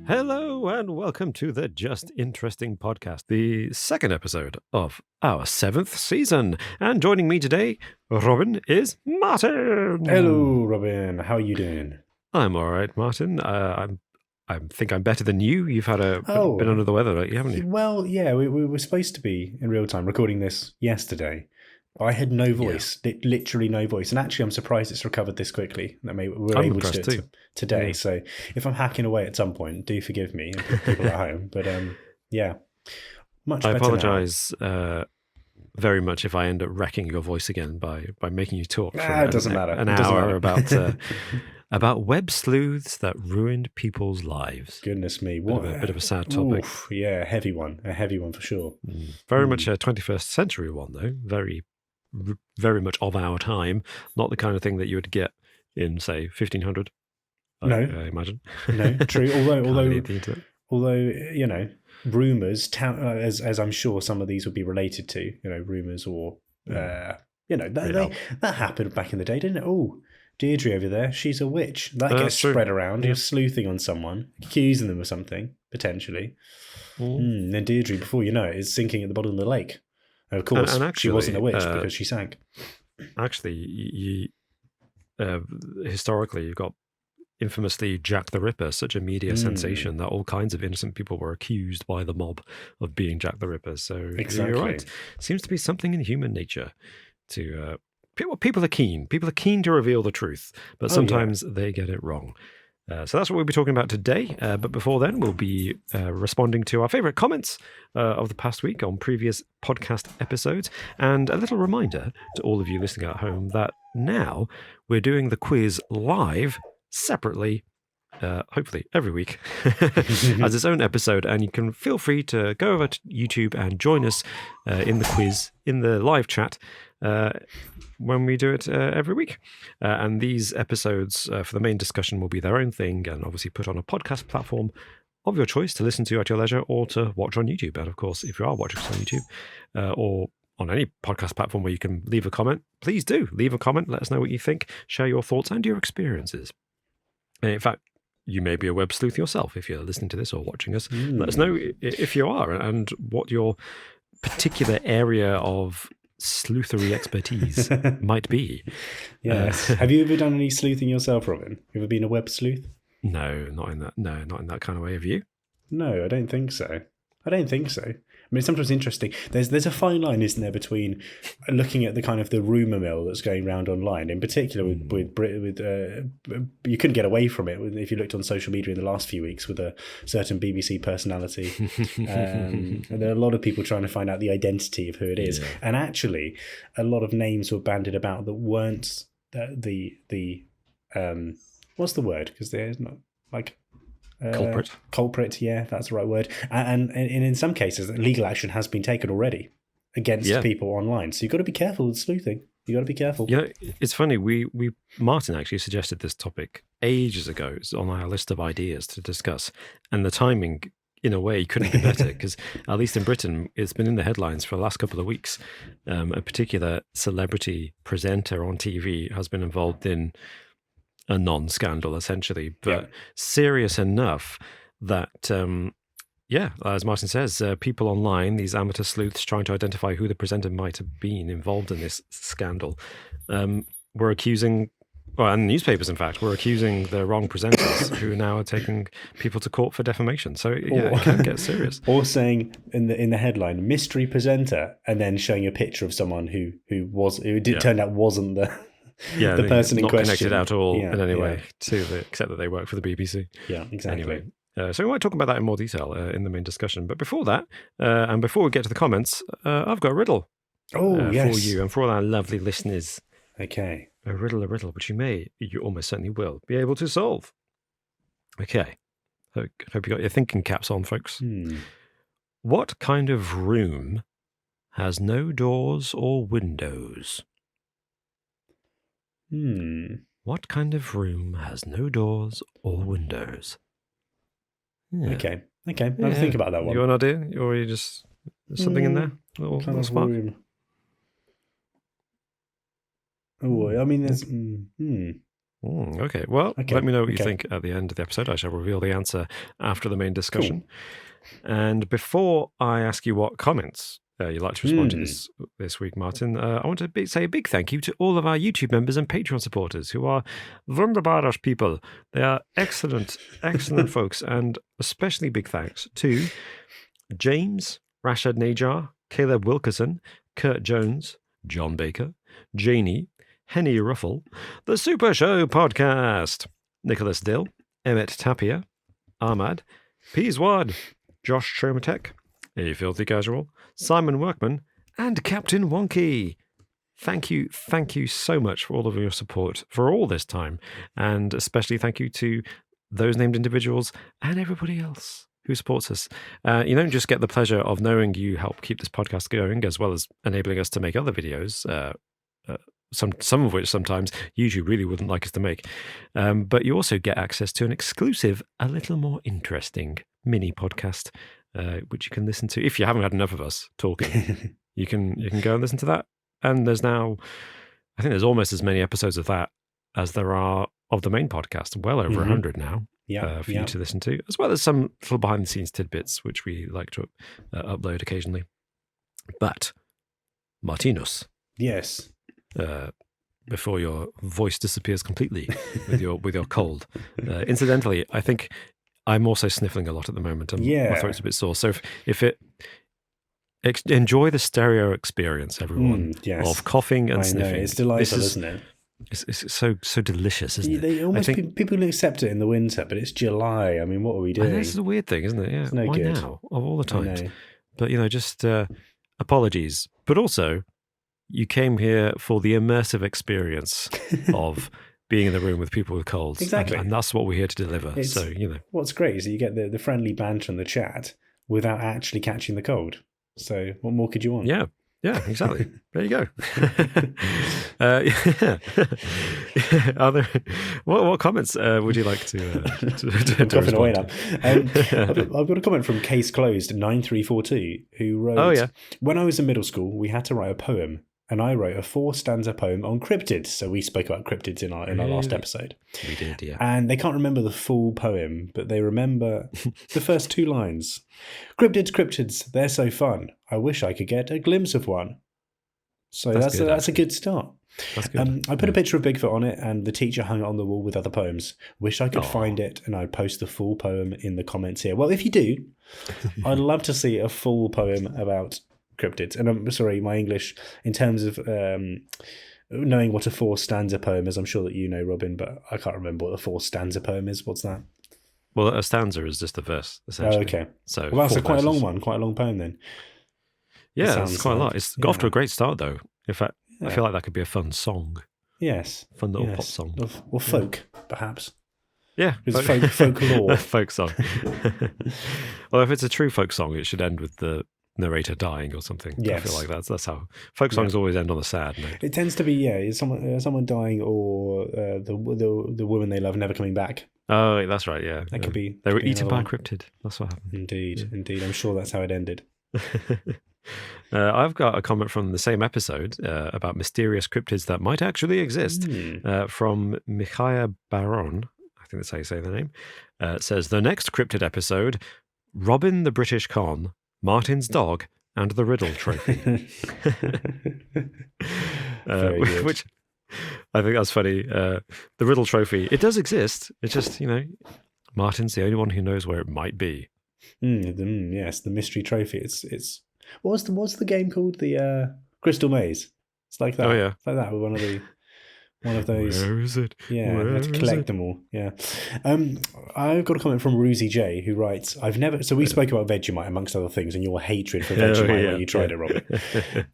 Hello and welcome to the Just Interesting podcast, the second episode of our seventh season. And joining me today, Robin, is Martin. Hello, Robin. How are you doing? I'm all right, Martin. I think I'm better than you. You've had been under the weather, haven't you? Well, yeah, we were supposed to be in real time recording this yesterday. I had no voice, literally no voice. And actually, I'm surprised it's recovered this quickly. That we're able to do it today. Yeah. So if I'm hacking away at some point, do forgive me and people at home. But yeah, much better. I apologise very much if I end up wrecking your voice again by making you talk for it doesn't matter. An hour about web sleuths that ruined people's lives. Goodness me. What a bit of a sad topic. Oof, yeah, a heavy one for sure. Very much a 21st century one, though. Very much of our time. Not the kind of thing that you would get in, say, 1500. No. I imagine. No, true. Although you know, rumours, as I'm sure some of these would be related to, you know, rumours or, that happened back in the day, didn't it? Oh, Deirdre over there, she's a witch. That gets spread around. Yeah. You're sleuthing on someone, accusing them of something, potentially. Then Deirdre, before you know it, is sinking at the bottom of the lake. And of course, and actually, she wasn't a witch because she sank. Actually, historically, you've got infamously Jack the Ripper, such a media sensation that all kinds of innocent people were accused by the mob of being Jack the Ripper. So You're right. Seems to be something in human nature to... People are keen. People are keen to reveal the truth, but sometimes they get it wrong. So that's what we'll be talking about today. But before then, we'll be responding to our favourite comments of the past week on previous podcast episodes. And a little reminder to all of you listening at home that now we're doing the quiz live separately, hopefully every week, as its own episode. And you can feel free to go over to YouTube and join us in the quiz, in the live chat, when we do it every week. And these episodes for the main discussion will be their own thing and obviously put on a podcast platform of your choice to listen to at your leisure or to watch on YouTube. And of course, if you are watching us on YouTube or on any podcast platform where you can leave a comment, please do leave a comment. Let us know what you think. Share your thoughts and your experiences. And in fact, you may be a web sleuth yourself if you're listening to this or watching us. Let us know if you are and what your particular area of sleuthery expertise might be. Yes. Have you ever done any sleuthing yourself, Robin? You ever been a web sleuth? No, not in that kind of way. Have you? No, I don't think so. I mean, it's sometimes interesting. There's a fine line, isn't there, between looking at the kind of the rumour mill that's going around online, in particular with you couldn't get away from it if you looked on social media in the last few weeks with a certain BBC personality. And there are a lot of people trying to find out the identity of who it is. Yeah. And actually, a lot of names were bandied about that weren't the what's the word? Because there's not like... Culprit, yeah, that's the right word. And in some cases, legal action has been taken already against people online. So you've got to be careful with sleuthing. You've got to be careful. You know, it's funny. Martin actually suggested this topic ages ago. It's on our list of ideas to discuss. And the timing, in a way, couldn't be better because, at least in Britain, it's been in the headlines for the last couple of weeks. A particular celebrity presenter on TV has been involved in a non-scandal, essentially, but serious enough that, as Martin says, people online, these amateur sleuths trying to identify who the presenter might have been involved in this scandal, were accusing, and newspapers, in fact, were accusing the wrong presenters who now are taking people to court for defamation. So, it can get serious. Or saying in the headline, mystery presenter, and then showing a picture of someone who turned out wasn't the person in question. Not connected at all in any way except that they work for the BBC. Yeah, exactly. Anyway, so we might talk about that in more detail in the main discussion. But before that, and before we get to the comments, I've got a riddle for you and for all our lovely listeners. Okay. A riddle, which you almost certainly will be able to solve. Okay. Hope you got your thinking caps on, folks. What kind of room has no doors or windows? What kind of room has no doors or windows? Yeah. Okay. I'll think about that one. You got an idea? Or are you just... There's something in there? Kind of room. Oh, I mean, there's... Okay. Well, let me know what you think at the end of the episode. I shall reveal the answer after the main discussion. Cool. And before I ask you what comments you'd like to respond to this week, Martin, I want to say a big thank you to all of our YouTube members and Patreon supporters who are wunderbare people. They are excellent, excellent folks. And especially big thanks to James, Rashad Najar, Caleb Wilkerson, Kurt Jones, John Baker, Janie, Henny Ruffle, The Super Show Podcast, Nicholas Dill, Emmett Tapia, Ahmad, Peaswad, Josh Chomatek, A Filthy Casual, Simon Workman, and Captain Wonky. Thank you so much for all of your support for all this time, and especially thank you to those named individuals and everybody else who supports us. You don't just get the pleasure of knowing you help keep this podcast going, as well as enabling us to make other videos, some of which sometimes YouTube really wouldn't like us to make. But you also get access to an exclusive, a little more interesting mini podcast, which you can listen to if you haven't had enough of us talking. you can go and listen to that. And there's now, I think there's almost as many episodes of that as there are of the main podcast. Well over 100 now. For you to listen to, as well as some little behind-the-scenes tidbits, which we like to upload occasionally. But, Martinus. Yes. Before your voice disappears completely with your cold. Incidentally, I think I'm also sniffling a lot at the moment, and my throat's a bit sore. So enjoy the stereo experience, everyone, of coughing and sniffing. It's delightful, isn't it? It's so delicious, isn't it? People accept it in the winter, but it's July. I mean, what are we doing? This is a weird thing, isn't it? Yeah. No Why good. now of all the times? But just apologies. But also, you came here for the immersive experience of being in the room with people with colds. Exactly, and that's what we're here to deliver. What's great is that you get the friendly banter and the chat without actually catching the cold. So, what more could you want? Yeah, exactly. There you go. Are there what comments would you like to coughing away now. I've got a comment from Case Closed 9342 who wrote, when I was in middle school, we had to write a poem, and I wrote a 4-stanza poem on cryptids. So we spoke about cryptids in our last episode. We did, yeah. And they can't remember the full poem, but they remember the first 2 lines. Cryptids, they're so fun. I wish I could get a glimpse of one. So that's a good start. That's good. I put a picture of Bigfoot on it, and the teacher hung it on the wall with other poems. Wish I could find it, and I'd post the full poem in the comments here. Well, if you do, I'd love to see a full poem about cryptids. And I'm sorry, my English, in terms of knowing what a 4-stanza poem is, I'm sure that you know, Robin, but I can't remember what a 4-stanza poem is. What's that? Well, a stanza is just a verse, essentially. Oh, okay. So that's quite a long one, quite a long poem then. Yeah, it's quite a lot. It's got off to a great start, though. In fact, I feel like that could be a fun song. Yes. Fun little pop song. Or folk, perhaps. Yeah. It's folklore. Folk song. Well, if it's a true folk song, it should end with the narrator dying or something. Yes. I feel like that's how folk songs always end on a sad note. It tends to be someone dying, or the woman they love never coming back. Oh, that's right. Yeah, that could be. They were eaten by a cryptid. That's what happened. Indeed. I'm sure that's how it ended. I've got a comment from the same episode about mysterious cryptids that might actually exist from Michaia Baron. I think that's how you say the name. It says, the next cryptid episode, Robin the British Con, Martin's dog, and the Riddle trophy. Which I think that's funny. The Riddle trophy, it does exist. It's just, Martin's the only one who knows where it might be. Yes, the mystery trophy. It's what's the game called? The Crystal Maze. It's like that. Oh yeah, it's like that with one of those. Where is it? Yeah, you have to collect them all. Yeah. I've got a comment from Ruzy J who writes, we spoke about Vegemite amongst other things and your hatred for Vegemite when you tried it, Robin.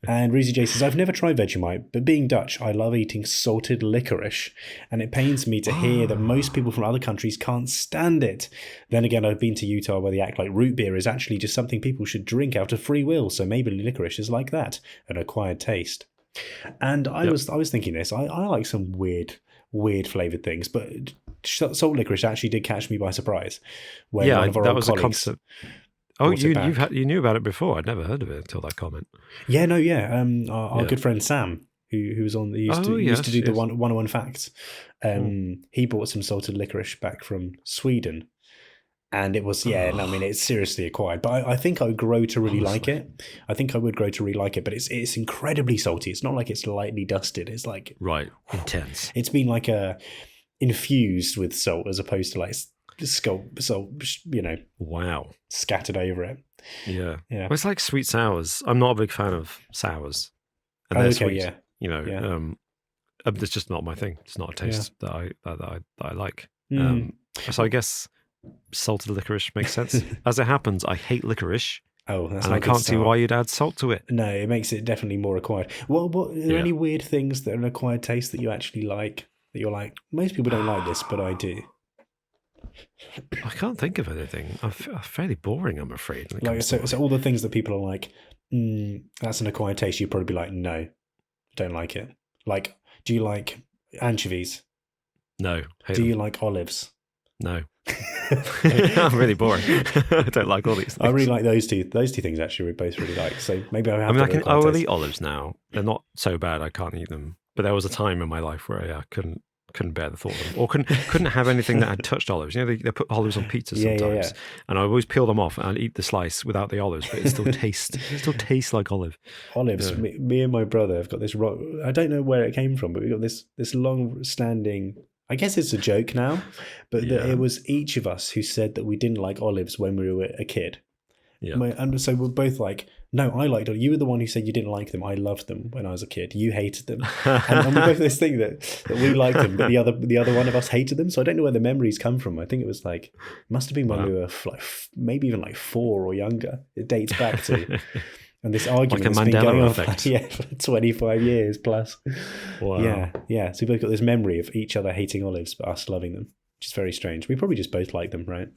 And Ruzy J says, I've never tried Vegemite, but being Dutch, I love eating salted licorice. And it pains me to hear that most people from other countries can't stand it. Then again, I've been to Utah where they act like root beer is actually just something people should drink out of free will. So maybe licorice is like that, an acquired taste. And I was thinking this. I like some weird flavored things, but salt licorice actually did catch me by surprise. When one of our that was a concept. Oh, you knew about it before. I'd never heard of it until that comment. Yeah, no, yeah. Our good friend Sam, who was on, used to do the 101 facts. He bought some salted licorice back from Sweden. And it was, I mean, it's seriously acquired. But I think I would grow to really like it. I think I would grow to really like it. But it's incredibly salty. It's not like it's lightly dusted. It's like... Right, intense. It's been like infused with salt as opposed to like salt, Wow. scattered over it. Yeah. Well, it's like sweet sours. I'm not a big fan of sours. And they're sweet. It's just not my thing. It's not a taste that I like. So I guess salted licorice makes sense. As it happens, I hate licorice. Oh, that's and I can't see why you'd add salt to it. No, it makes it definitely more acquired. What are there any weird things that are an acquired taste that you actually like? That you're like, most people don't like this, but I do. I can't think of anything. I'm fairly boring, I'm afraid. Like so all the things that people are like, that's an acquired taste. You'd probably be like, no, don't like it. Like, do you like anchovies? No. Do you like olives? No. I'm really boring. I don't like all these things. I really like those two. Those two things actually we both really like. So maybe I have. I will eat olives now. They're not so bad. I can't eat them. But there was a time in my life where I couldn't bear the thought of them, or couldn't have anything that had touched olives. You know, they put olives on pizza sometimes, and I always peel them off and I'd eat the slice without the olives, but it still tastes like olive. Olives. Yeah. Me and my brother have got this rock. I don't know where it came from, but we got this long-standing. I guess it's a joke now, but it was each of us who said that we didn't like olives when we were a kid. Yeah. And so we're both like, no, I liked olives. You were the one who said you didn't like them. I loved them when I was a kid. You hated them. And we both this thing that we liked them, but the other one of us hated them. So I don't know where the memories come from. I think it was like, must have been when we were like, maybe even like 4 or younger. It dates back to... And this argument has been going on for 25 years plus. Wow. Yeah. So we've both got this memory of each other hating olives, but us loving them, which is very strange. We probably just both like them, right?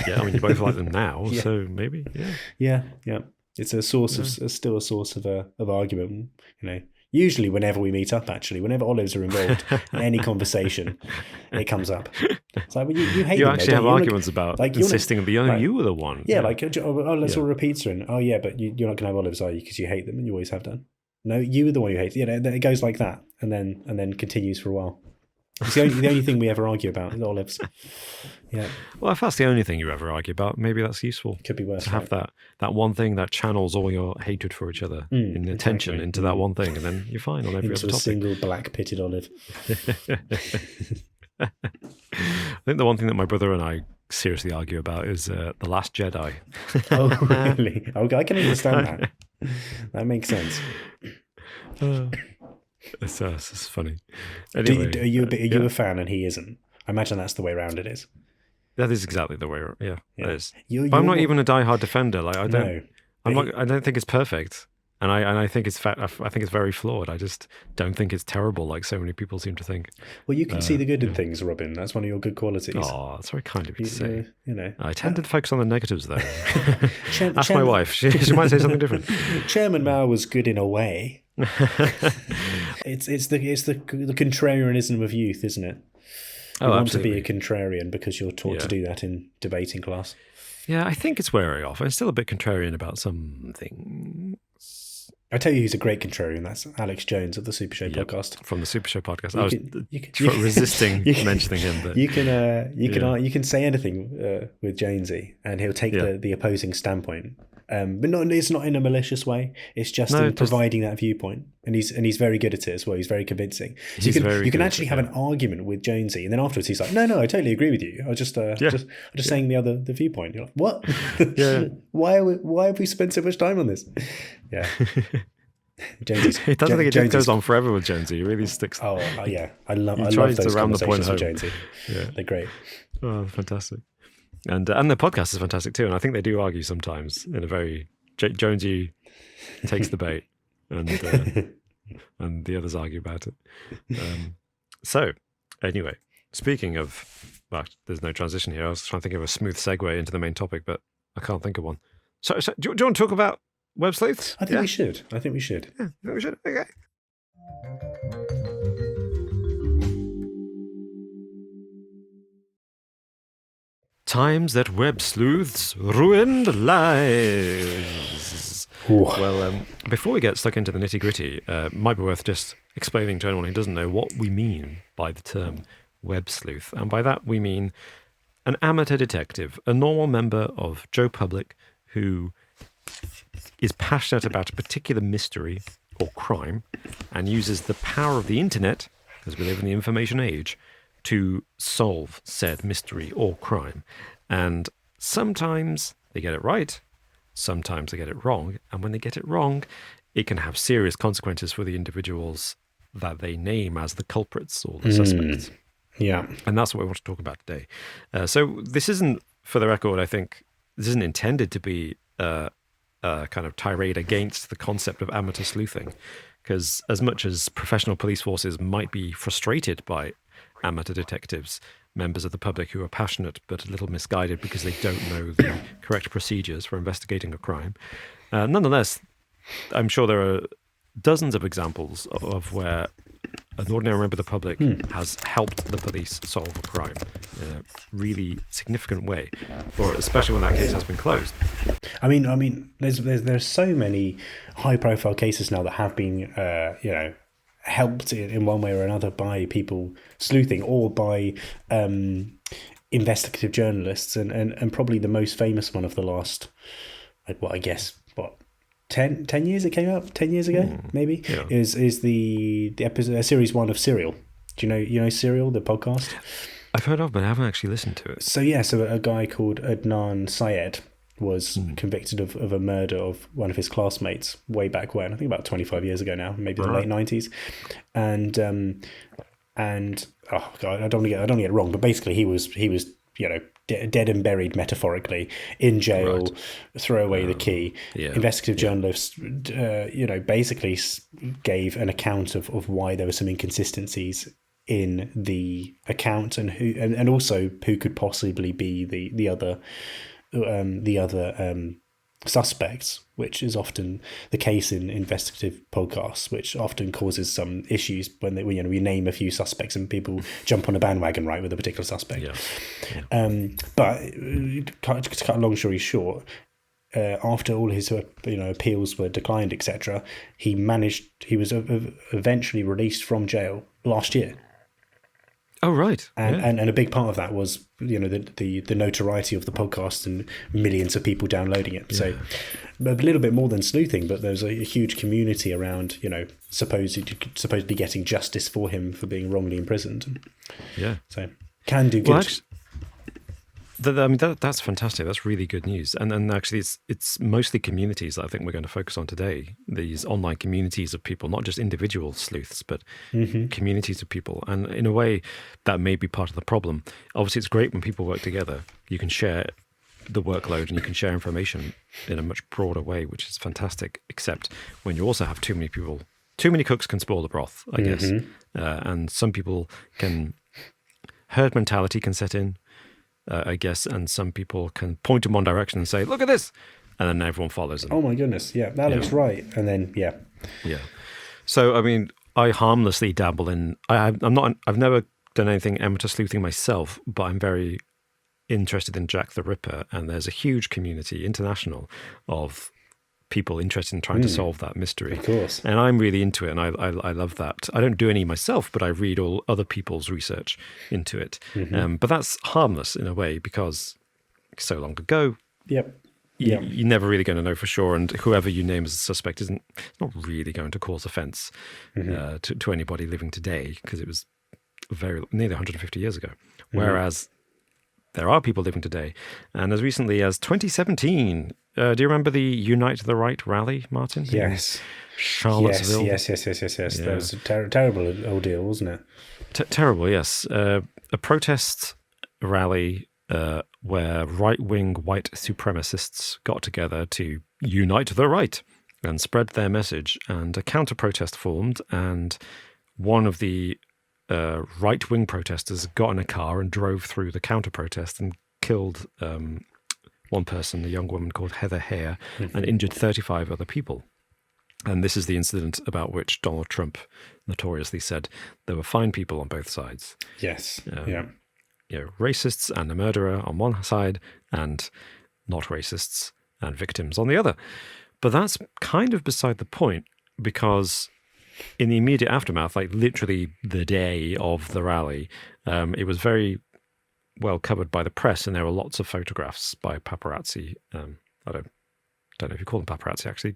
Yeah, I mean, you both like them now, so maybe, yeah. It's a source of still a source of argument. You know, usually whenever we meet up, actually, whenever olives are involved in any conversation, it comes up. It's like, well, you hate you them, actually have arguments about like, insisting that you were the one. Yeah, like, let's order a pizza, and but you're not going to have olives, are you? Because you hate them, and you always have done. No, you were the one who hates. It goes like that, and then continues for a while. It's the only thing we ever argue about is olives. Yeah. Well, if that's the only thing you ever argue about, maybe that's useful. Could be worse. To have that one thing that channels all your hatred for each other in attention into that one thing, and then you're fine on every other topic. Into a single black pitted olive. I think the one thing that my brother and I seriously argue about is The Last Jedi. Oh, really? Okay, I can understand that. That makes sense. It's funny. Anyway, are you a fan and he isn't? I imagine that's the way around it is. That is exactly the way around. Yeah. It is. But I'm not even a diehard defender. Like I don't think it's perfect. And I think it's I think it's very flawed. I just don't think it's terrible like so many people seem to think. Well, you can see the good in things, Robin. That's one of your good qualities. Oh, that's very kind of you to say. You I tend to focus on the negatives, though. Ask my wife. She might say something different. Chairman Mao was good in a way. It's the contrarianism of youth, isn't it? You want absolutely. To be a contrarian because you're taught to do that in debating class. Yeah, I think it's wearing off. I'm still a bit contrarian about some things. I tell you who's a great contrarian. That's Alex Jones of the Super Show podcast. From the Super Show podcast. I was resisting mentioning him. But you can say anything with Jonesy, and he'll take the opposing standpoint. But it's not in a malicious way. It's just providing that viewpoint, and he's very good at it as well. He's very convincing. So you can actually have an argument with Jonesy, and then afterwards he's like, "No, I totally agree with you. I was just saying the viewpoint." You're like, "What? Why have we spent so much time on this?" Yeah. It doesn't think it goes on forever with Jonesy. He really sticks. Oh yeah, I love those conversations with Jonesy. Yeah, they're great. Oh, fantastic. And the podcast is fantastic too. And I think they do argue sometimes in a very Jonesy takes the bait, and and the others argue about it. So anyway, speaking of, well, there's no transition here. I was trying to think of a smooth segue into the main topic, but I can't think of one. So do you want to talk about Web Sleuths? I think we should. Yeah, I think we should. Okay. Times that web sleuths ruined lives. Ooh. Well, before we get stuck into the nitty-gritty, it might be worth just explaining to anyone who doesn't know what we mean by the term web sleuth. And by that, we mean an amateur detective, a normal member of Joe Public who is passionate about a particular mystery or crime and uses the power of the internet, because we live in the information age, to solve said mystery or crime. And sometimes they get it right, sometimes they get it wrong, and when they get it wrong, it can have serious consequences for the individuals that they name as the culprits or the suspects. Yeah. And that's what we want to talk about today. So this isn't, for the record, I think, this isn't intended to be a kind of tirade against the concept of amateur sleuthing, because as much as professional police forces might be frustrated by amateur detectives, members of the public who are passionate but a little misguided because they don't know the correct procedures for investigating a crime, nonetheless, I'm sure there are dozens of examples of where an ordinary member of the public has helped the police solve a crime in a really significant way, or especially when that case has been closed. I mean, there's so many high-profile cases now that have been, helped in one way or another by people sleuthing or by investigative journalists, and probably the most famous one of the last, 10 years it came out 10 years ago maybe is the episode series 1 of Serial. Do you know Serial, the podcast? I've heard of, but I haven't actually listened to it. So a guy called Adnan Syed was convicted of a murder of one of his classmates way back when, I think about 25 years ago now, maybe the late 90s, and oh god, I don't want to get it wrong, but basically he was dead and buried, metaphorically, in jail. Throw away the key. Investigative journalists basically gave an account of why there were some inconsistencies in the account, and also who could possibly be the other suspects, which is often the case in investigative podcasts, which often causes some issues when we name a few suspects and people jump on a bandwagon with a particular suspect. But to cut a long story short, after all his appeals were declined, etc., he was eventually released from jail last year. Oh, right. And a big part of that was, the notoriety of the podcast and millions of people downloading it. Yeah. So a little bit more than sleuthing, but there's a huge community around, supposedly getting justice for him for being wrongly imprisoned. Yeah. So can do good. Well, actually, that's fantastic. That's really good news. And actually, it's mostly communities that I think we're going to focus on today. These online communities of people, not just individual sleuths, but communities of people. And in a way, that may be part of the problem. Obviously, it's great when people work together. You can share the workload and you can share information in a much broader way, which is fantastic. Except when you also have too many people, too many cooks can spoil the broth, I guess. And some people herd mentality can set in. I guess, and some people can point in one direction and say, "Look at this," and then everyone follows them. Oh my goodness, yeah, that looks right, and then yeah. So I mean, I harmlessly dabble in. I've never done anything amateur sleuthing myself, but I'm very interested in Jack the Ripper, and there's a huge community, international, of people interested in trying to solve that mystery. Of course. And I'm really into it, and I love that. I don't do any myself, but I read all other people's research into it. But that's harmless in a way, because so long ago, you're never really going to know for sure, and whoever you name as a suspect is not really going to cause offence to anybody living today, because it was nearly 150 years ago. Whereas there are people living today, and as recently as 2017, do you remember the Unite the Right rally, Martin? Yes. Charlottesville? Yes. Yeah. That was a terrible ordeal, wasn't it? Terrible, yes. A protest rally where right-wing white supremacists got together to unite the right and spread their message, and a counter-protest formed, and one of the right-wing protesters got in a car and drove through the counter-protest and killed one person, a young woman called Heather Hare, and injured 35 other people. And this is the incident about which Donald Trump notoriously said there were fine people on both sides. Yes, racists and a murderer on one side, and not racists and victims on the other. But that's kind of beside the point, because in the immediate aftermath, like literally the day of the rally, it was very well covered by the press, and there were lots of photographs by paparazzi. I don't know if you call them paparazzi, actually.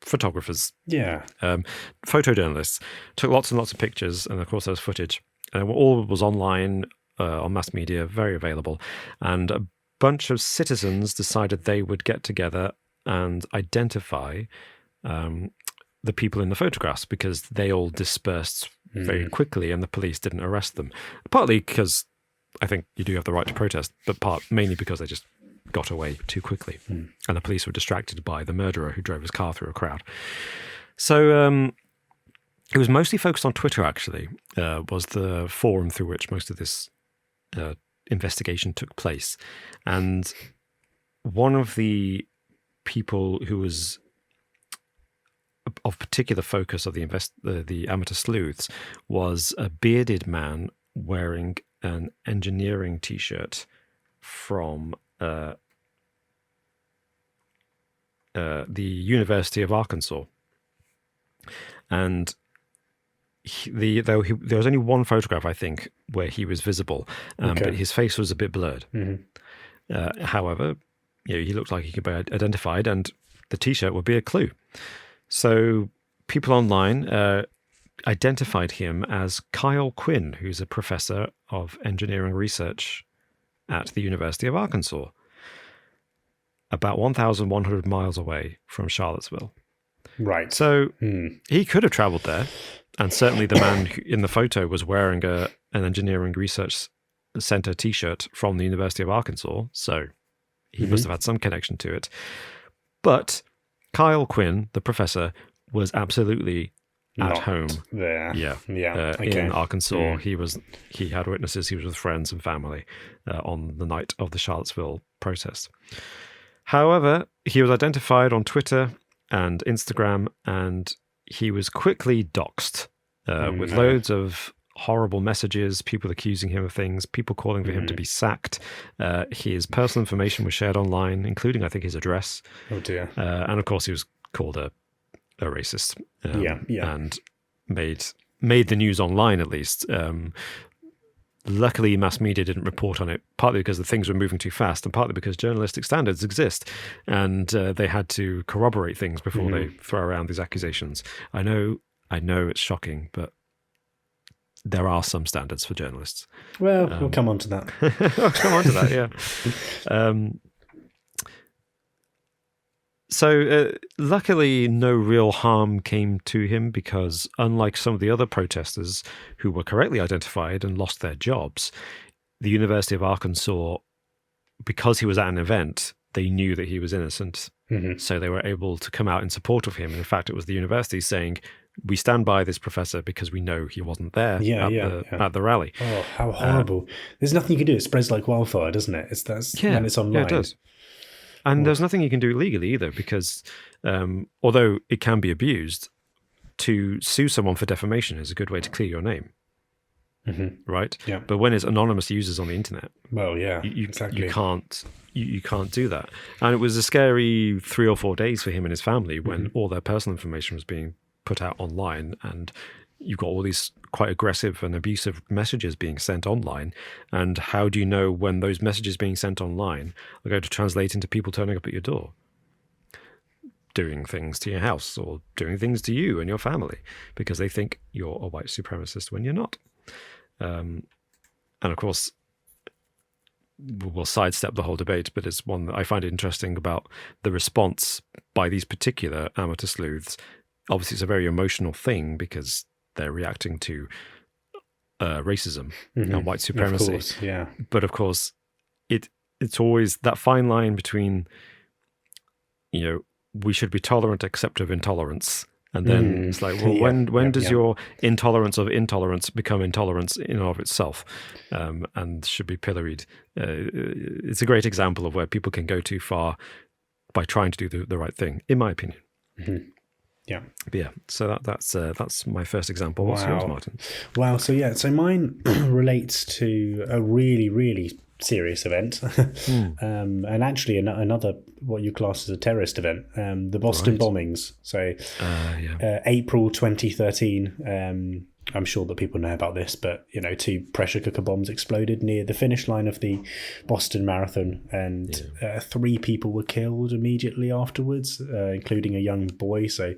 Photographers. Yeah. Photojournalists took lots and lots of pictures, and of course there was footage. And all was online on mass media, very available. And a bunch of citizens decided they would get together and identify the people in the photographs, because they all dispersed very quickly and the police didn't arrest them. Partly because I think you do have the right to protest, but mainly because they just got away too quickly. And the police were distracted by the murderer who drove his car through a crowd. So it was mostly focused on Twitter, actually, was the forum through which most of this investigation took place. And one of the people who was of particular focus of the amateur sleuths was a bearded man wearing an engineering T-shirt from the University of Arkansas. And there was only one photograph, I think, where he was visible, but his face was a bit blurred. However, he looked like he could be identified, and the T-shirt would be a clue. So people online identified him as Kyle Quinn, who's a professor of engineering research at the University of Arkansas, about 1,100 miles away from Charlottesville. Right. So he could have traveled there, and certainly the man in the photo was wearing an engineering research center T-shirt from the University of Arkansas, so he must have had some connection to it. But Kyle Quinn, the professor, was absolutely at home there. In Arkansas. He had witnesses. He was with friends and family on the night of the Charlottesville protest. However, he was identified on Twitter and Instagram, and he was quickly doxxed with loads of horrible messages, people accusing him of things, people calling for him to be sacked. His personal information was shared online, including, I think, his address. Oh dear. And of course, he was called a racist. And made the news online, at least. Luckily, mass media didn't report on it, partly because the things were moving too fast, and partly because journalistic standards exist, and they had to corroborate things before they throw around these accusations. I know it's shocking, but there are some standards for journalists. Well, we'll come on to that. We'll come on to that, yeah. So luckily, no real harm came to him, because unlike some of the other protesters who were correctly identified and lost their jobs, the University of Arkansas, because he was at an event, they knew that he was innocent. So they were able to come out in support of him. And in fact, it was the university saying, we stand by this professor because we know he wasn't there at the rally. Oh, how horrible. There's nothing you can do. It spreads like wildfire, doesn't it? When it's online. Yeah, it does. And there's nothing you can do legally either, because although it can be abused, to sue someone for defamation is a good way to clear your name. Right? Yeah. But when it's anonymous users on the internet, well, exactly. You can't do that. And it was a scary 3 or 4 days for him and his family when all their personal information was being put out online, and you've got all these quite aggressive and abusive messages being sent online. And how do you know when those messages being sent online are going to translate into people turning up at your door, doing things to your house or doing things to you and your family because they think you're a white supremacist when you're not? And of course, we'll sidestep the whole debate, but it's one that I find interesting about the response by these particular amateur sleuths. Obviously, it's a very emotional thing because they're reacting to racism and white supremacy. Of course, yeah. But of course, it's always that fine line between, we should be tolerant except of intolerance. And then it's like, well, when does your intolerance of intolerance become intolerance in and of itself, and should be pilloried? It's a great example of where people can go too far by trying to do the right thing, in my opinion. Yeah. But yeah, so that's my first example. What's yours, Martin? Wow. So mine relates to a really, really serious event, and actually another what you class as a terrorist event, the Boston bombings. So April 2013. I'm sure that people know about this, but 2 pressure cooker bombs exploded near the finish line of the Boston Marathon, and 3 people were killed immediately afterwards, including a young boy. So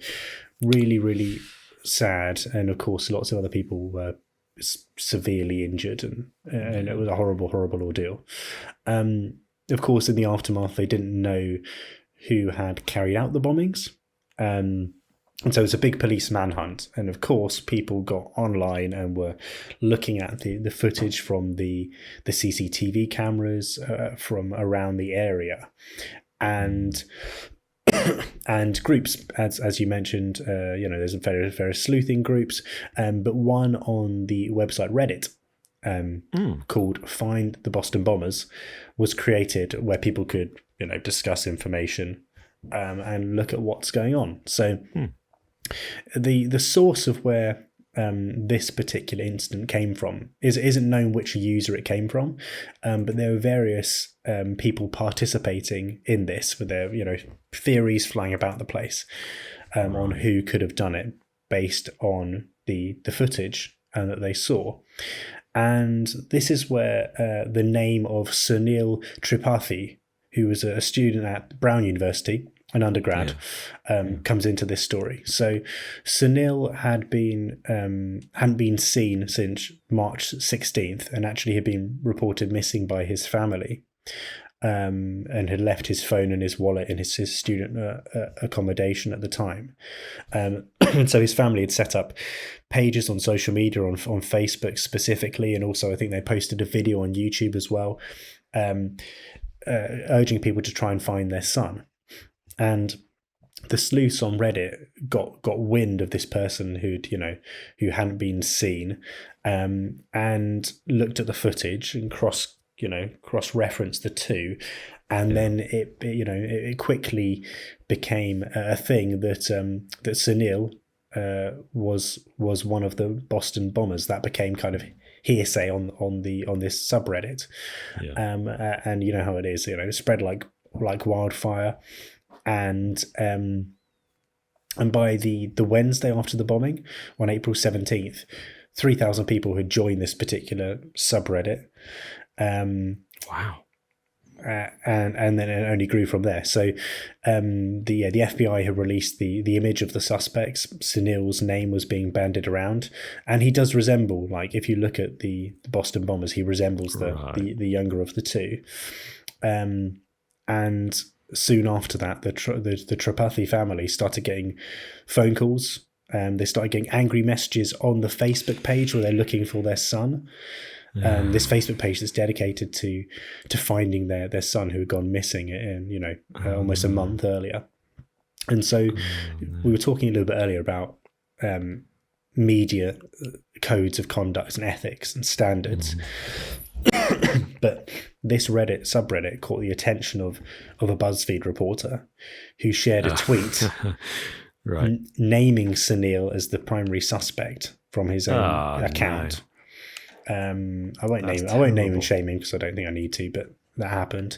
really, really sad, and of course, lots of other people were severely injured, and it was a horrible, horrible ordeal. Of course, in the aftermath, they didn't know who had carried out the bombings. And so it's a big police manhunt. And of course, people got online and were looking at the footage from the CCTV cameras from around the area. And groups, as you mentioned, there's various sleuthing groups, but one on the website Reddit called Find the Boston Bombers was created, where people could discuss information and look at what's going on. So the source of where this particular incident came from isn't known which user it came from, but there were various people participating in this with their theories flying about the place on who could have done it based on the footage that they saw. And this is where the name of Sunil Tripathi, who was a student at Brown University, an undergrad, comes into this story. So Sunil hadn't been seen since March 16th, and actually had been reported missing by his family, and had left his phone and his wallet in his student accommodation at the time. And so his family had set up pages on social media, on Facebook specifically, and also I think they posted a video on YouTube as well, urging people to try and find their son. And the sleuths on Reddit got wind of this person who hadn't been seen, and looked at the footage and cross-referenced the two, and then it quickly became a thing that Sunil was one of the Boston bombers. That became kind of hearsay on this subreddit, and you know how it is. It spread like wildfire. And by the Wednesday after the bombing, on April 17th, 3,000 people had joined this particular subreddit. Wow. And then it only grew from there. So the FBI had released the image of the suspects. Sunil's name was being bandied around, and he does resemble, like, if you look at the Boston bombers, he resembles the younger of the two. And soon after that, the Tripathi family started getting phone calls. They started getting angry messages on the Facebook page where they're looking for their son. This Facebook page that's dedicated to finding their son who had gone missing almost a month earlier. And so we were talking a little bit earlier about media codes of conduct and ethics and standards. But this Reddit subreddit caught the attention of a BuzzFeed reporter who shared a tweet naming Sunil as the primary suspect from his own account. No. I won't name and shame him because I don't think I need to, but that happened.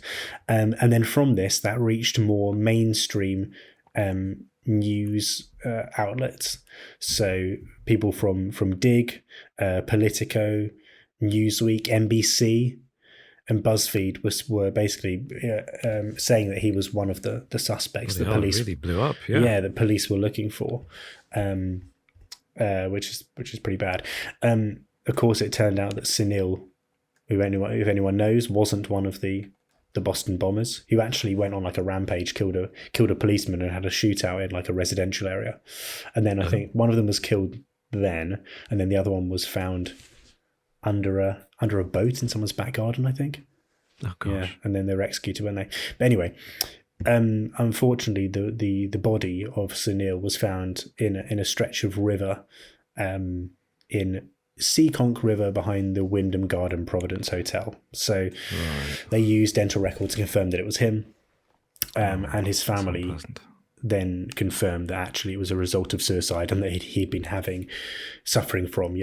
And then from this, that reached more mainstream news outlets. So people from Dig, Politico, Newsweek, NBC, and BuzzFeed were basically saying that he was one of the suspects. The police really blew up. Yeah, the police were looking for, which is pretty bad. Of course, it turned out that Sunil, if anyone knows, wasn't one of the Boston bombers, who actually went on like a rampage, killed a policeman, and had a shootout in like a residential area. And then I think one of them was killed then, and then the other one was found under a boat in someone's back garden, I think. Oh gosh. Yeah, and then they were executed when they. But anyway, unfortunately, the body of Sunil was found in a stretch of river, in Seekonk River behind the Wyndham Garden Providence Hotel. So they used dental records to confirm that it was him, and his family then confirmed that actually it was a result of suicide and that he'd been suffering from,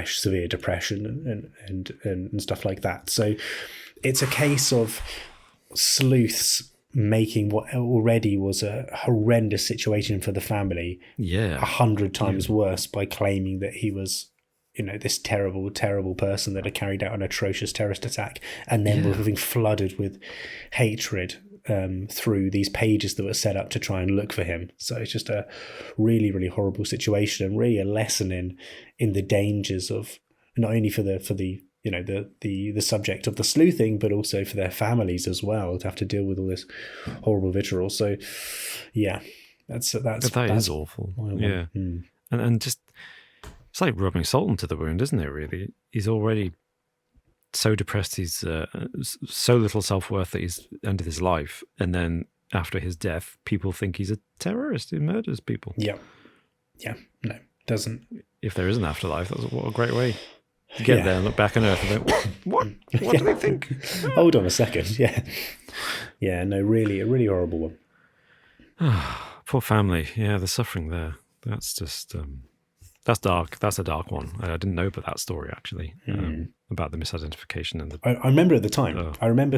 severe depression and stuff like that. So it's a case of sleuths making what already was a horrendous situation for the family 100 times worse by claiming that he was this terrible, terrible person that had carried out an atrocious terrorist attack, and then were being flooded with hatred through these pages that were set up to try and look for him. So it's just a really, really horrible situation, and really a lesson in the dangers of not only for the subject of the sleuthing, but also for their families as well, to have to deal with all this horrible vitriol. So yeah, that's awful. Yeah. And just, it's like rubbing salt into the wound, isn't it, really? He's already so depressed, he's so little self-worth that he's ended his life, and then after his death people think he's a terrorist who murders people. No, doesn't. If there is an afterlife, what a great way to get there and look back on Earth and think, what do they think? Hold on a second. No, really a really horrible one. Poor family. The suffering there, that's just that's dark. That's a dark one. I didn't know about that story, actually, about the misidentification. And I remember at the time. I remember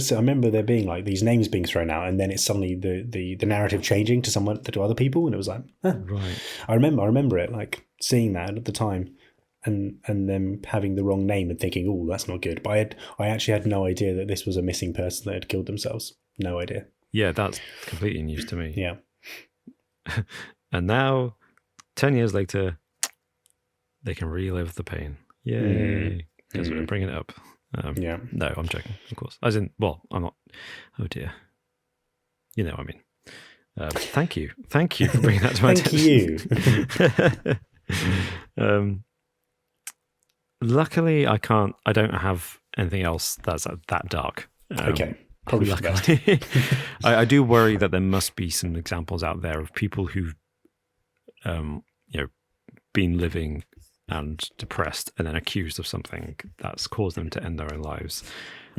there being like these names being thrown out, and then it's suddenly the narrative changing to other people, and it was like, right. I remember it, like seeing that at the time, and them having the wrong name and thinking, oh, that's not good. But I actually had no idea that this was a missing person that had killed themselves. No idea. Yeah, that's completely news to me. Yeah. And now, 10 years later, they can relive the pain. Yay. Because we're bringing it up. No, I'm joking, of course. As in, well, I'm not. Oh, dear. You know what I mean. Thank you. Thank you for bringing that to my attention. Thank you. Luckily, I don't have anything else that's that dark. Okay. Probably for the best. I do worry that there must be some examples out there of people who've been living and depressed and then accused of something that's caused them to end their own lives.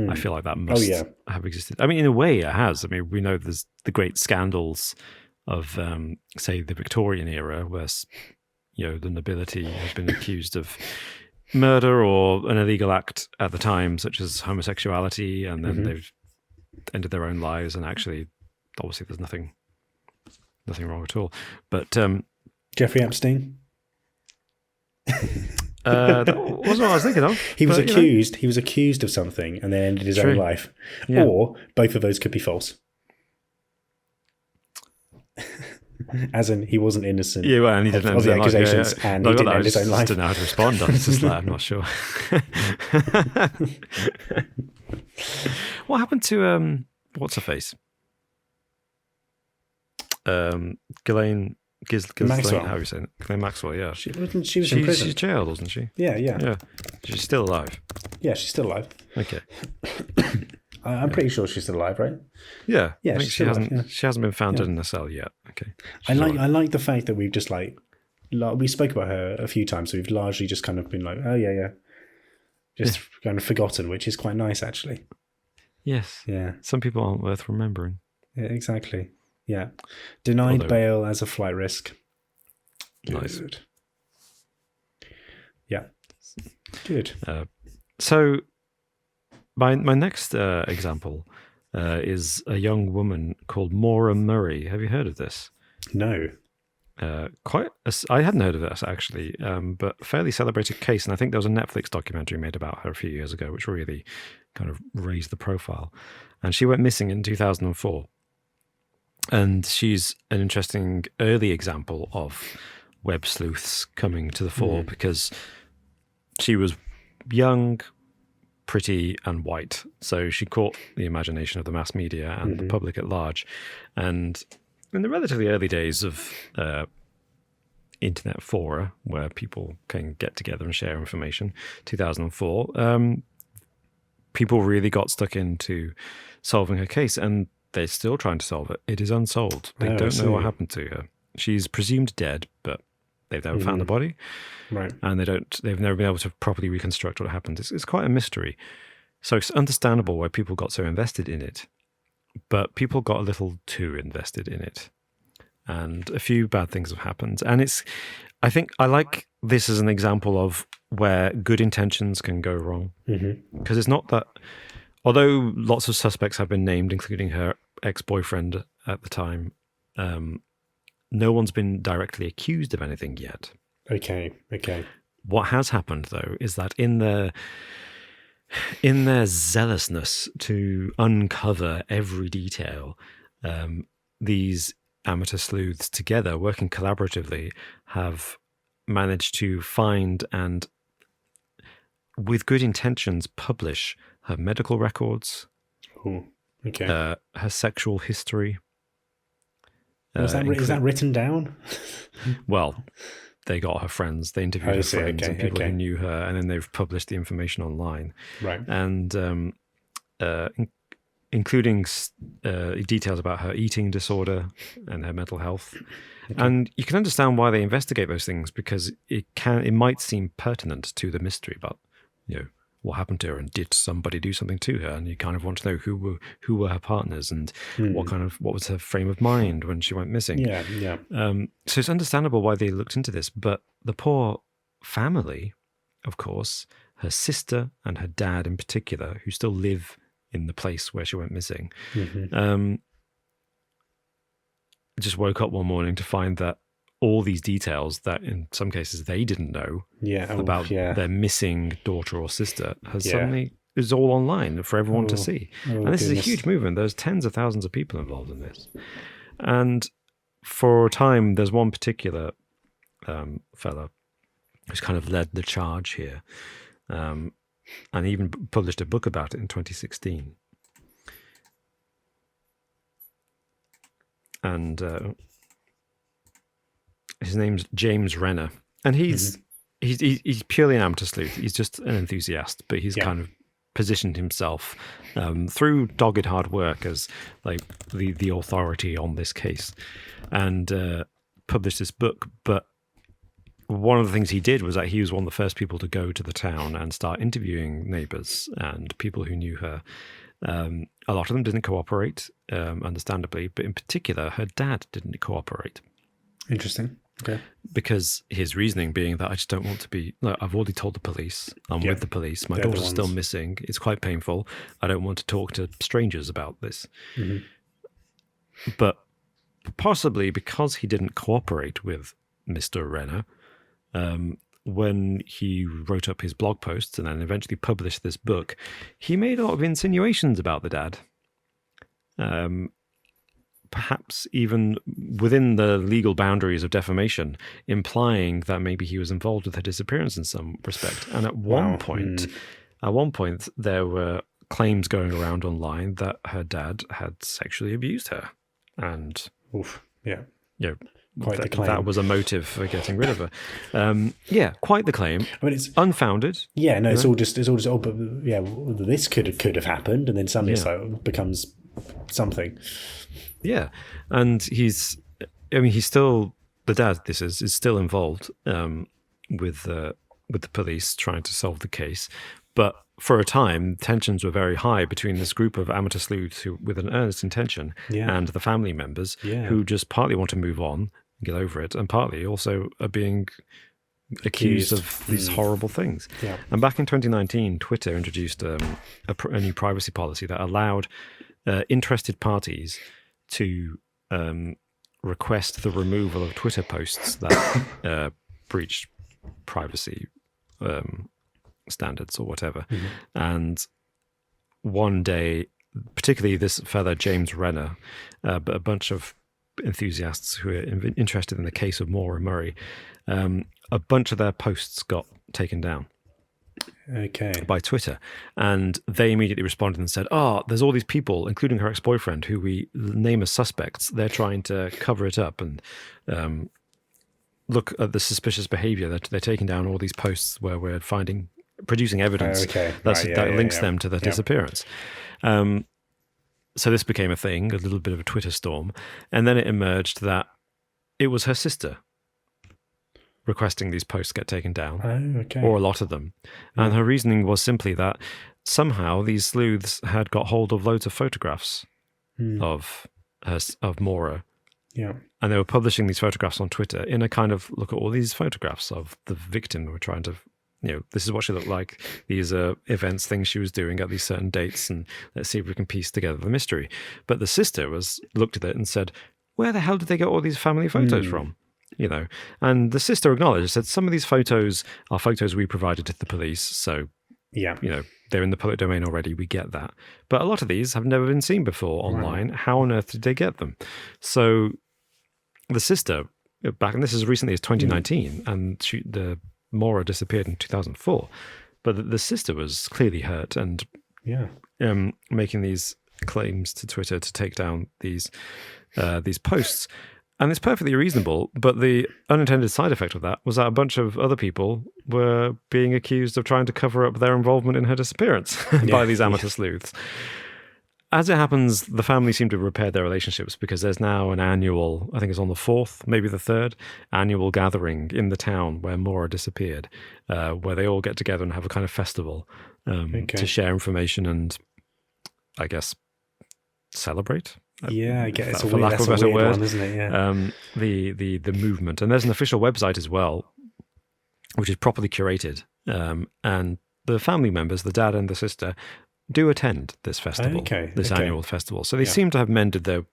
I feel like that must have existed. I mean, in a way it has. I mean, we know there's the great scandals of, say, the Victorian era, where, the nobility has been accused of murder or an illegal act at the time, such as homosexuality, and then they've ended their own lives, and actually, obviously, there's nothing wrong at all. But Jeffrey Epstein? That wasn't what I was thinking of. He was accused of something and then ended his own life. Yeah. Or both of those could be false. As in, he wasn't innocent. Yeah, well, and he didn't of the accusations, and he didn't end his own life. I just didn't know how to respond. I was just like, I'm not sure. What happened to what's her face? Ghislaine Maxwell. How are you saying it? Ghislaine Maxwell, yeah. She was in prison. She's jailed, wasn't she? Yeah. She's still alive. Yeah, she's still alive. Okay. I'm pretty sure she's still alive, right? Yeah. Yeah, she hasn't been found in a cell yet. Okay. I like the fact that we've just we spoke about her a few times, so we've largely just kind of been like, oh yeah. Just kind of forgotten, which is quite nice, actually. Yes. Yeah. Some people aren't worth remembering. Yeah, exactly. Yeah. Denied bail as a flight risk. Nice. Good. Yeah. Good. So my next example is a young woman called Maura Murray. Have you heard of this? No. I hadn't heard of this, actually, but fairly celebrated case. And I think there was a Netflix documentary made about her a few years ago, which really kind of raised the profile. And she went missing in 2004. And she's an interesting early example of web sleuths coming to the fore because she was young, pretty, and white. So she caught the imagination of the mass media and the public at large. And in the relatively early days of internet fora, where people can get together and share information, 2004, people really got stuck into solving her case. And they're still trying to solve it. It is unsolved. They don't know what happened to her. She's presumed dead, but they've never found the body. Right. And they've never been able to properly reconstruct what happened. It's quite a mystery. So it's understandable why people got so invested in it. But people got a little too invested in it. and a few bad things have happened. And I think I like this as an example of where good intentions can go wrong. Because it's not that, although lots of suspects have been named, including her ex-boyfriend at the time, no one's been directly accused of anything yet. Okay. What has happened, though, is that in their zealousness to uncover every detail, these amateur sleuths together, working collaboratively, have managed to find and, with good intentions, publish her medical records, her sexual history. Is that written down? Well, they got her friends. They interviewed her friends and people who knew her, and then they've published the information online. Right. And including details about her eating disorder and her mental health. And you can understand why they investigate those things, because it might seem pertinent to the mystery about, what happened to her, and did somebody do something to her, and you kind of want to know who were her partners, and what was her frame of mind when she went missing. So it's understandable why they looked into this, but the poor family, of course, her sister and her dad in particular, who still live in the place where she went missing, just woke up one morning to find that all these details that in some cases they didn't know about their missing daughter or sister suddenly is all online for everyone to see. And this is a huge movement. There's tens of thousands of people involved in this. And for a time, there's one particular fella who's kind of led the charge here, and even published a book about it in 2016. And his name's James Renner, and he's purely an amateur sleuth. He's just an enthusiast, but he's kind of positioned himself through dogged hard work as like the authority on this case, and published this book. But one of the things he did was that he was one of the first people to go to the town and start interviewing neighbors and people who knew her. A lot of them didn't cooperate, understandably, but in particular, her dad didn't cooperate. Interesting. Okay. Because his reasoning being that I just don't want to be, I've already told the police, I'm with the police, my daughter's still missing, it's quite painful, I don't want to talk to strangers about this. But possibly because he didn't cooperate with Mr. Renner, when he wrote up his blog posts and then eventually published this book, he made a lot of insinuations about the dad. Perhaps even within the legal boundaries of defamation, implying that maybe he was involved with her disappearance in some respect. And at one point, there were claims going around online that her dad had sexually abused her, and quite the claim. That was a motive for getting rid of her. Quite the claim. I mean, it's unfounded. Yeah, no, it's all just. Oh, but this could have happened, and then suddenly it becomes something. Yeah, and he's still, the dad, is still involved with the police trying to solve the case. But for a time, tensions were very high between this group of amateur sleuths with an earnest intention and the family members who just partly want to move on, get over it, and partly also are being accused of these horrible things. Yeah. And back in 2019, Twitter introduced a new privacy policy that allowed interested parties to request the removal of Twitter posts that breached privacy standards or whatever. And one day, particularly this fella James Renner, but a bunch of enthusiasts who are interested in the case of Maura Murray, a bunch of their posts got taken down. By Twitter, and they immediately responded and said, there's all these people, including her ex-boyfriend, who we name as suspects. They're trying to cover it up and look at the suspicious behavior. They're taking down all these posts where we're producing evidence that links them to the disappearance. So this became a thing, a little bit of a Twitter storm, and then it emerged that it was her sister requesting these posts get taken down, or a lot of them. And her reasoning was simply that somehow these sleuths had got hold of loads of photographs of Maura Yeah. And they were publishing these photographs on Twitter in a kind of, look at all these photographs of the victim. We're trying to, this is what she looked like. These are events, things she was doing at these certain dates, and let's see if we can piece together the mystery. But the sister looked at it and said, where the hell did they get all these family photos from? And the sister acknowledged, said, some of these photos are photos we provided to the police. So, they're in the public domain already. We get that. But a lot of these have never been seen before online. Wow. How on earth did they get them? So the sister, back, and this is as recently as 2019, and the Maura disappeared in 2004. But the sister was clearly hurt and making these claims to Twitter to take down these posts. And it's perfectly reasonable, but the unintended side effect of that was that a bunch of other people were being accused of trying to cover up their involvement in her disappearance by these amateur sleuths. As it happens, the family seem to have repaired their relationships because there's now an annual, I think it's on the 4th, maybe the 3rd, annual gathering in the town where Maura disappeared, where they all get together and have a kind of festival to share information and, I guess, celebrate. Yeah, I guess for lack of a better word, one, isn't it? Yeah. The movement, and there's an official website as well, which is properly curated, and the family members, the dad and the sister, do attend this festival, this annual festival. So they seem to have mended their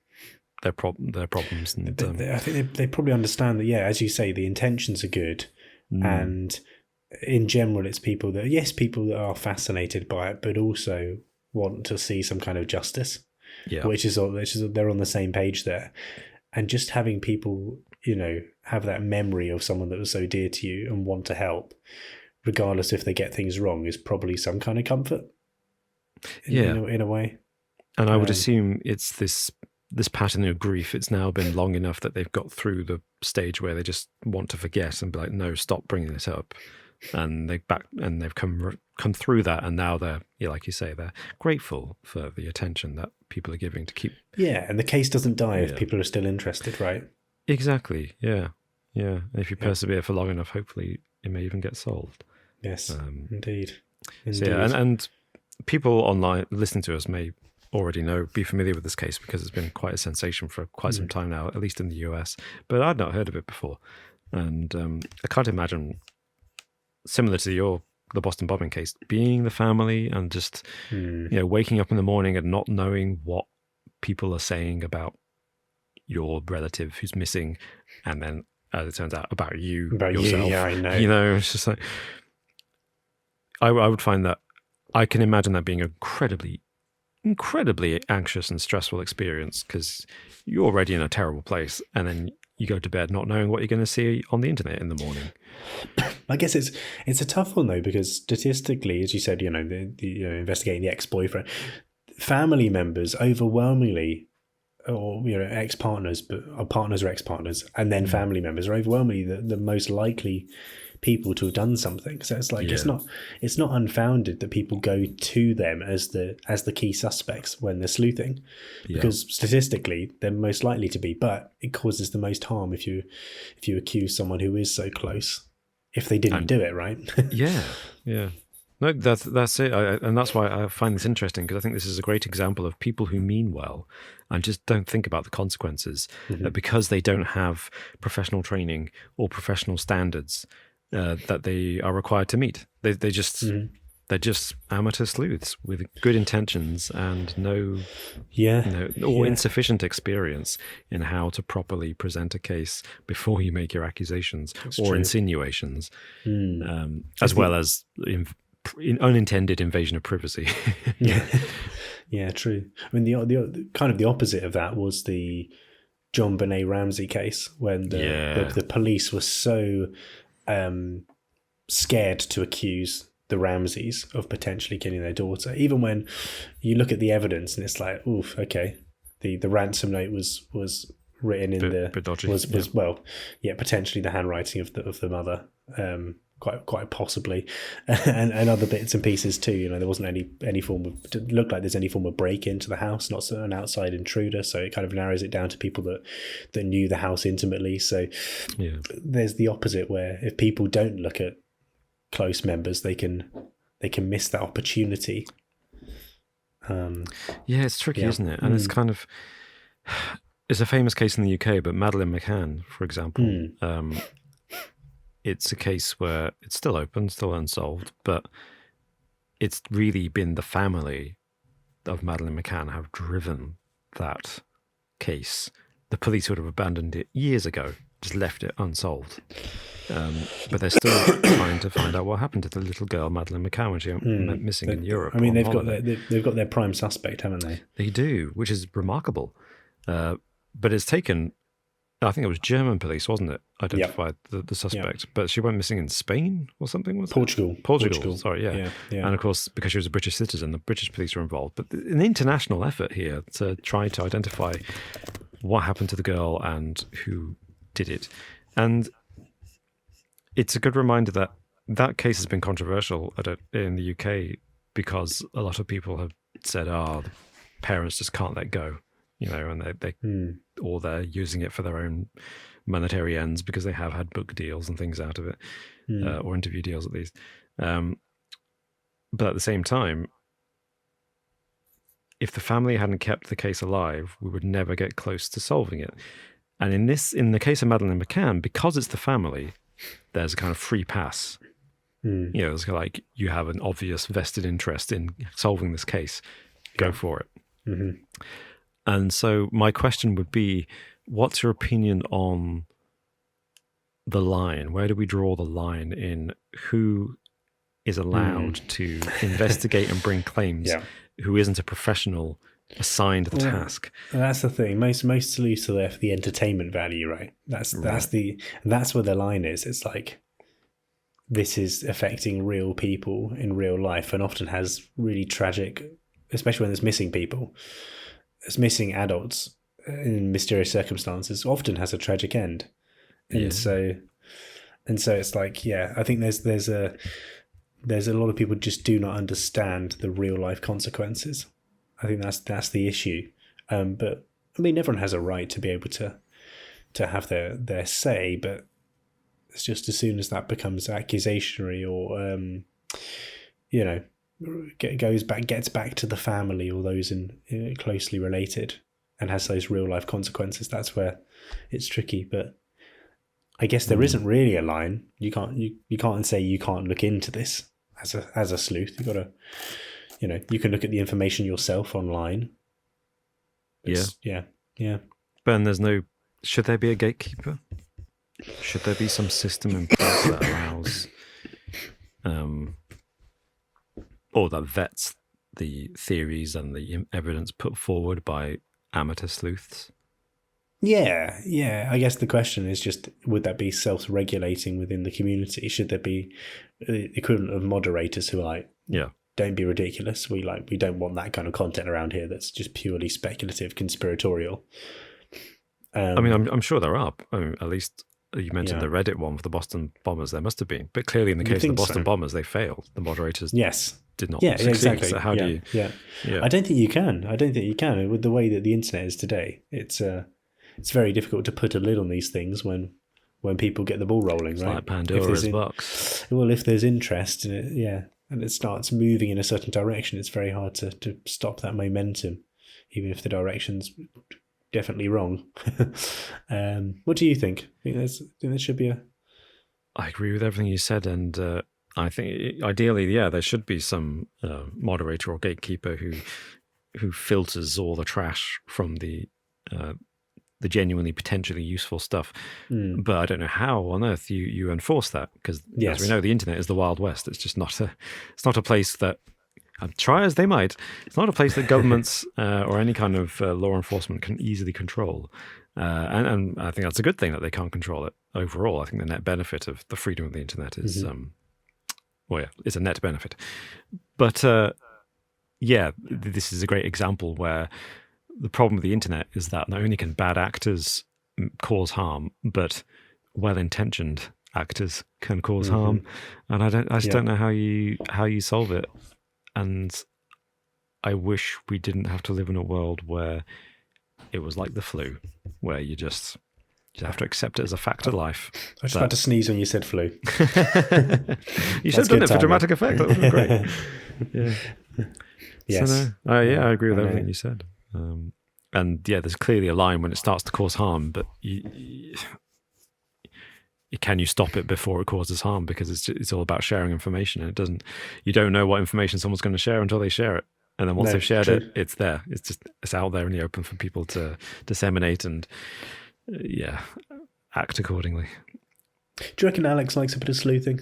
problems. And I think they probably understand that. Yeah, as you say, the intentions are good, and in general, it's people that are fascinated by it, but also want to see some kind of justice. Yeah. Which is they're on the same page there, and just having people have that memory of someone that was so dear to you and want to help, regardless if they get things wrong, is probably some kind of comfort. In a way. And I would assume it's this pattern of grief. It's now been long enough that they've got through the stage where they just want to forget and be like, no, stop bringing this up. And they've come through that, and now they're, like you say, they're grateful for the attention that people are giving to keep. Yeah, and the case doesn't die if people are still interested, right? Exactly. Yeah. And if you persevere for long enough, hopefully it may even get solved. Yes, indeed. So and people online listening to us may already be familiar with this case because it's been quite a sensation for quite some time now, at least in the US. But I'd not heard of it before, and I can't imagine. Similar to the Boston bombing case, being the family and just waking up in the morning and not knowing what people are saying about your relative who's missing, and then as it turns out about yourself. Yeah, I know. It's just like I would find that I can imagine that being an incredibly anxious and stressful experience because you're already in a terrible place, and then you go to bed not knowing what you're going to see on the internet in the morning. I guess it's a tough one though, because statistically, as you said, investigating the ex-boyfriend, family members overwhelmingly, or ex-partners, but partners or ex-partners, and then family members are overwhelmingly the most likely people to have done something. So it's like it's not unfounded that people go to them as the key suspects when they're sleuthing, because statistically they're most likely to be. But it causes the most harm if you accuse someone who is so close, if they didn't do it, right? Yeah. No, that's it, and that's why I find this interesting, because I think this is a great example of people who mean well and just don't think about the consequences because they don't have professional training or professional standards that they are required to meet. They're just amateur sleuths with good intentions and insufficient experience in how to properly present a case before you make your accusations insinuations, as well as unintended invasion of privacy. Yeah, true. I mean, the kind of the opposite of that was the John Benet Ramsey case, when the police were so scared to accuse the Ramseys of potentially killing their daughter, even when you look at the evidence and it's like, oof, okay, the ransom note was written in potentially the handwriting of the mother, quite possibly, and other bits and pieces too. There wasn't any form of, it looked like there's any form of break into the house, not an outside intruder. So it kind of narrows it down to people that knew the house intimately. So there's the opposite, where if people don't look at close members, they can miss that opportunity. It's tricky, isn't it? And it's kind of, It's a famous case in the UK, but Madeleine McCann, for example, it's a case where it's still open, still unsolved, but it's really been the family of Madeleine McCann have driven that case. The police would have abandoned it years ago, just left it unsolved. But they're still trying to find out what happened to the little girl, Madeleine McCann, when she went missing in Europe. I mean, they've got their prime suspect, haven't they? They do, which is remarkable. But it's taken, I think it was German police, wasn't it? Identified the suspect. But she went missing in Spain or something, was Portugal. it? Portugal, sorry, yeah. And of course, because she was a British citizen, the British police were involved. But an international effort here to try to identify what happened to the girl and who did it. And it's a good reminder that that case has been controversial in the UK because a lot of people have said, the parents just can't let go, and or they're using it for their own monetary ends because they have had book deals and things out of it, or interview deals at least. But at the same time, if the family hadn't kept the case alive, we would never get close to solving it. And in the case of Madeleine McCann, because it's the family, there's a kind of free pass. It's like you have an obvious vested interest in solving this case. Go for it. Mm-hmm. And so my question would be, what's your opinion on the line? Where do we draw the line in who is allowed to investigate and bring claims, who isn't a professional assigned the task? That's the thing. Most sleuths are there for the entertainment value, right? That's where the line is. It's like, this is affecting real people in real life, and often has really tragic, especially when there's missing people. As missing adults in mysterious circumstances often has a tragic end, and so it's like, I think there's a lot of people just do not understand the real life consequences. I think that's the issue. But I mean, everyone has a right to be able to have their say, but it's just as soon as that becomes accusatory or gets back to the family or those in closely related and has those real life consequences, that's where it's tricky. But I guess there isn't really a line. You can't say you can't look into this as a sleuth. You got to, you can look at the information yourself online. Yeah. But there's should there be a gatekeeper? Should there be some system in place that allows or that vets the theories and the evidence put forward by amateur sleuths? Yeah. I guess the question is just, would that be self-regulating within the community? Should there be the equivalent of moderators who are like, don't be ridiculous. We don't want that kind of content around here that's just purely speculative, conspiratorial. I mean, I'm sure there are. I mean, at least you mentioned the Reddit one for the Boston bombers. There must have been. But clearly in the case of the Boston bombers, they failed. The moderators did not succeed. Exactly. So how do you... Yeah. I don't think you can. With the way that the internet is today, it's very difficult to put a lid on these things when people get the ball rolling, it's right? Like Pandora's box. Well, if there's interest in it, and it starts moving in a certain direction, it's very hard to stop that momentum, even if the direction's definitely wrong. What do you think? I think there should be I agree with everything you said, and I think ideally, there should be some moderator or gatekeeper who filters all the trash from the genuinely potentially useful stuff. But I don't know how on earth you enforce that, because as we know, the internet is the Wild West. It's just not a place that, try as they might, it's not a place that governments or any kind of law enforcement can easily control. And I think that's a good thing that they can't control it overall. I think the net benefit of the freedom of the internet is, it's a net benefit. But this is a great example where the problem with the internet is that not only can bad actors cause harm, but well-intentioned actors can cause harm. And I just don't know how you solve it. And I wish we didn't have to live in a world where it was like the flu, where you just have to accept it as a fact of life. I was about to sneeze when you said flu. You should have done it for dramatic effect. That would have been great. Yes. So, I agree with everything you said. And yeah, there's clearly a line when it starts to cause harm, but can you stop it before it causes harm? Because it's all about sharing information, and you don't know what information someone's going to share until they share it. And then once they've shared it, it's there. It's out there in the open for people to disseminate and act accordingly. Do you reckon Alex likes a bit of sleuthing?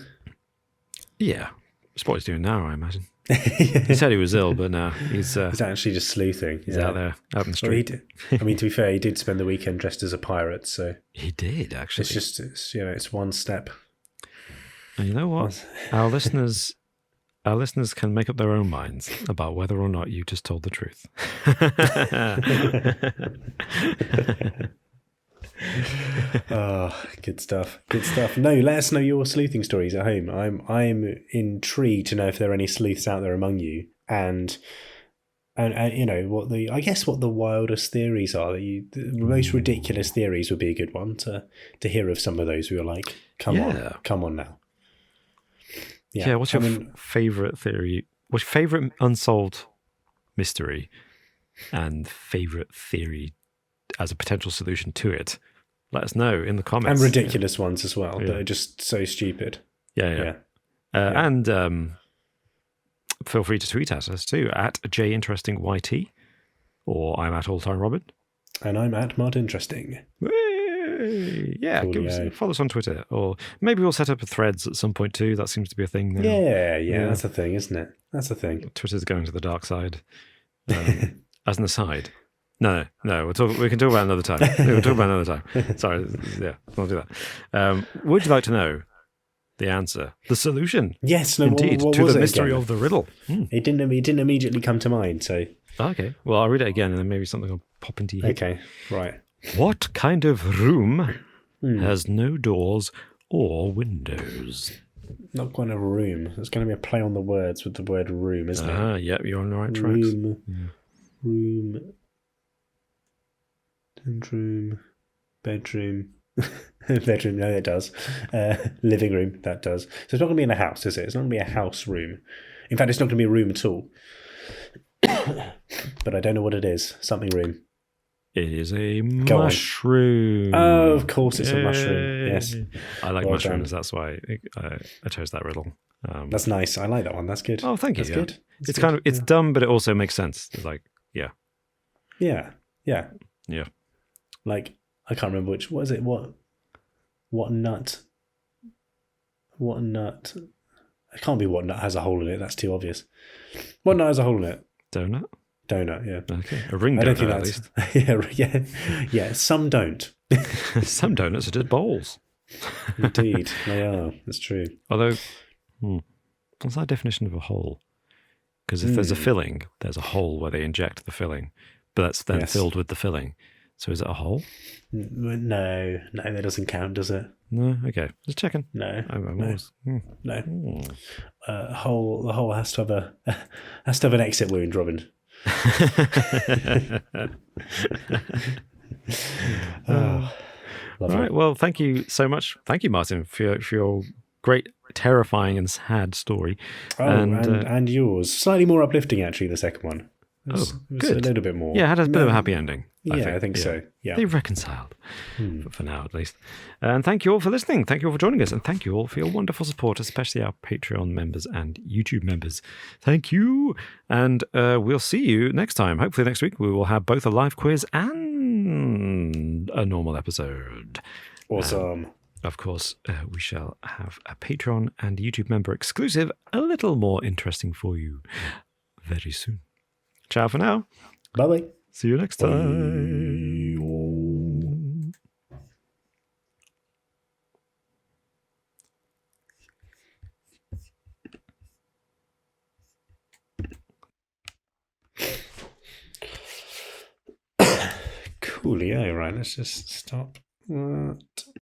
Yeah, it's what he's doing now, I imagine. He said he was ill, but now he's actually just sleuthing. He's out there, out in the street. Well, I mean, to be fair, he did spend the weekend dressed as a pirate, so he did actually. It's one step. And you know what? Our listeners can make up their own minds about whether or not you just told the truth. Oh, good stuff. No, let us know your sleuthing stories at home. I'm intrigued to know if there are any sleuths out there among you, and you know what the wildest theories are. The most ridiculous theories would be a good one to hear of. Some of those we were like, come on now. Yeah, what's your favorite theory? What's your favorite unsolved mystery and favorite theory as a potential solution to it? Let us know in the comments. And ridiculous ones as well that are just so stupid. Yeah. And feel free to tweet at us too, at JInterestingYT, or I'm at AllTimeRobin. And I'm at MartInteresting. Yeah, follow us on Twitter, or maybe we'll set up a Threads at some point too. That seems to be a thing now. Yeah, that's a thing, isn't it? That's a thing. Twitter's going to the dark side. As an aside. No, we can talk about it another time. We'll talk about it another time. Sorry, we'll do that. Would you like to know the answer, the solution? Yes, indeed, what to was the it mystery again? of the riddle. It didn't immediately come to mind, so... Okay, well, I'll read it again, and then maybe something will pop into your head. Okay, right. What kind of room has no doors or windows? Not quite a room. There's going to be a play on the words with the word room, isn't it? Yep, you're on the right tracks. Room, bedroom. Bedroom, no, it does. Living room, that does. So it's not going to be in a house, is it? It's not going to be a house room. In fact, it's not going to be a room at all. But I don't know what it is. Something room. It is a mushroom. Oh, of course it's a mushroom. Yes. I like mushrooms. Done. That's why I chose that riddle. That's nice. I like that one. That's good. Oh, thank you. That's good. It's kind of, it's dumb, but it also makes sense. It's like, Yeah. Like, I can't remember what is it? What nut? What nut? It can't be what nut has a hole in it. That's too obvious. What nut has a hole in it? Donut, yeah. Okay. A ring donut, I don't think that's, at least. Yeah. Some don't. Some donuts are just bowls. Indeed, they are. That's true. Although, what's that definition of a hole? Because if there's a filling, there's a hole where they inject the filling, but that's then filled with the filling. So is it a hole? No, that doesn't count, does it? No, okay, just checking. No, always, no. The hole has to have an exit wound, Robin. All right. Well, thank you so much. Thank you, Martin, for your great, terrifying, and sad story. And yours, slightly more uplifting actually. The second one. It was good. A little bit more. Yeah, it had a bit of a happy ending. I think so. Yeah, they reconciled for now, at least. And thank you all for listening. Thank you all for joining us, and thank you all for your wonderful support, especially our Patreon members and YouTube members. Thank you, and we'll see you next time. Hopefully, next week we will have both a live quiz and a normal episode. Awesome. Of course, we shall have a Patreon and YouTube member exclusive, a little more interesting for you very soon. Ciao for now. Bye-bye. See you next time. Coolio, right, let's just stop that.